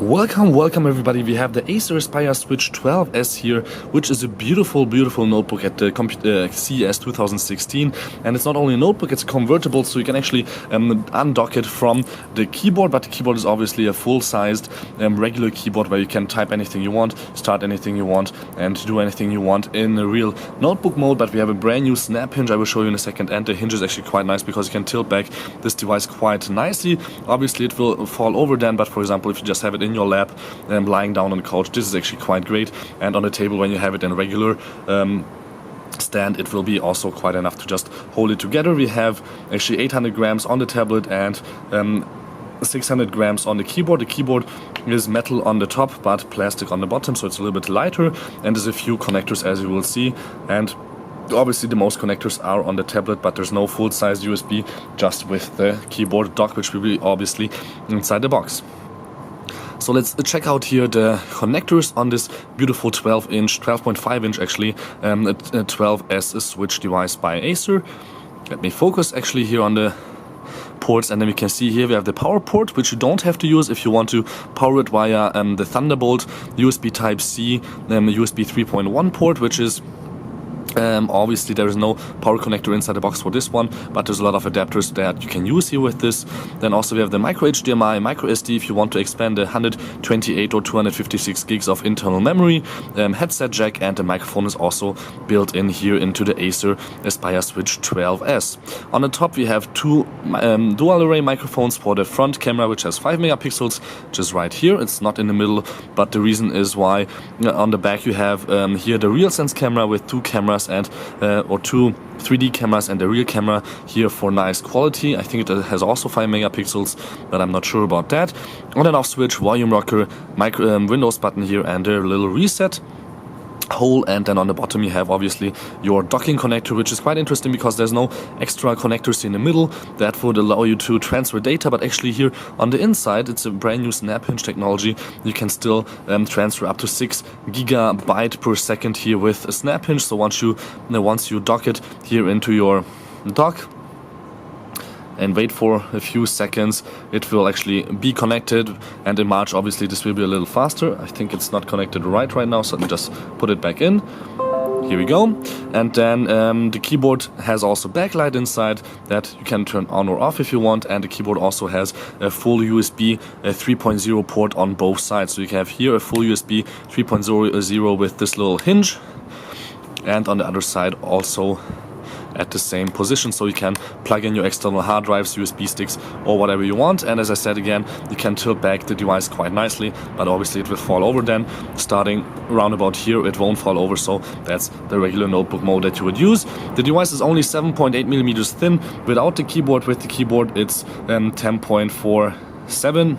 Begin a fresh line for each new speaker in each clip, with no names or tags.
Welcome everybody. We have the Acer Aspire Switch 12s here, which is a beautiful notebook at the CES 2016. And it's not only a notebook, it's a convertible, so you can actually undock it from the keyboard, but the keyboard is obviously a full-sized regular keyboard where you can type anything you want, start anything you want, and do anything you want in a real notebook mode. But we have a brand new snap hinge I will show you in a second, and the hinge is actually quite nice because you can tilt back this device quite nicely. Obviously it will fall over then, but for example, if you just have it in your lap lying down on the couch, this is actually quite great. And on the table, when you have it in a regular stand, it will be also quite enough to just hold it together. We have actually 800 grams on the tablet and 600 grams on the keyboard. The keyboard is metal on the top but plastic on the bottom, so it's a little bit lighter, and there's a few connectors as you will see. And obviously the most connectors are on the tablet, but there's no full-size USB, just with the keyboard dock, which will be obviously inside the box. So let's check out here the connectors on this beautiful 12.5 inch actually, a 12s Switch device by Acer. Let me focus actually here on the ports, and then we can see here we have the power port, which you don't have to use if you want to power it via the Thunderbolt, USB Type-C, USB 3.1 port, which is obviously there is no power connector inside the box for this one, but there's a lot of adapters that you can use here with this. Then also we have the micro HDMI, micro SD if you want to expand the 128 or 256 gigs of internal memory, headset jack, and the microphone is also built in here into the Acer Aspire Switch 12s. On the top we have two dual array microphones for the front camera, which has 5 megapixels, which is right here. It's not in the middle, but the reason is why on the back you have here the RealSense camera with two cameras and or two 3D cameras and the rear camera here for nice quality. I think it has also 5 megapixels, but I'm not sure about that. On and off switch, volume rocker, Windows button here, and a little reset hole. And then on the bottom you have obviously your docking connector, which is quite interesting because there's no extra connectors in the middle that would allow you to transfer data, but actually here on the inside, it's a brand new snap hinge technology. You can still transfer up to 6 gigabyte per second here with a snap hinge. So once you dock it here into your dock and wait for a few seconds, it will actually be connected. And in March obviously this will be a little faster. I think it's not connected right now, so let me just put it back in. Here we go. And then the keyboard has also backlight inside that you can turn on or off if you want, and the keyboard also has a full USB 3.0 port on both sides. So you can have here a full USB 3.0 with this little hinge, and on the other side also at the same position, so you can plug in your external hard drives, USB sticks, or whatever you want. And as I said again, you can tilt back the device quite nicely, but obviously it will fall over then. Starting around about here, it won't fall over, so that's the regular notebook mode that you would use. The device is only 7.8 millimeters thin without the keyboard. With the keyboard it's 10.47,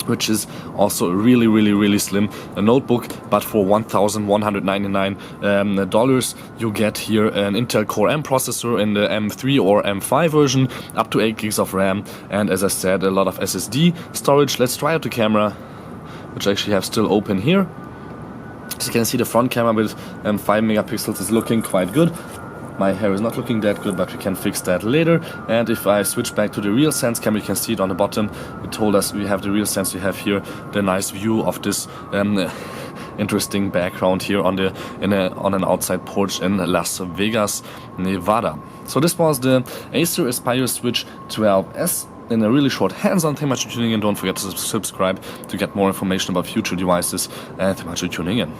which is also a really slim notebook. But for $1,199 you get here an Intel Core M processor in the M3 or M5 version, up to 8 gigs of RAM, and as I said, a lot of SSD storage. Let's try out the camera, which I actually have still open here. So you can see the front camera with 5 megapixels is looking quite good. My hair is not looking that good, but we can fix that later. And if I switch back to the RealSense camera, you can see it on the bottom. It told us we have the RealSense. We have here the nice view of this interesting background here on an outside porch in Las Vegas, Nevada. So this was the Acer Aspire Switch 12s in a really short hands-on. Thank you much for tuning in. Don't forget to subscribe to get more information about future devices, and thank you much for tuning in.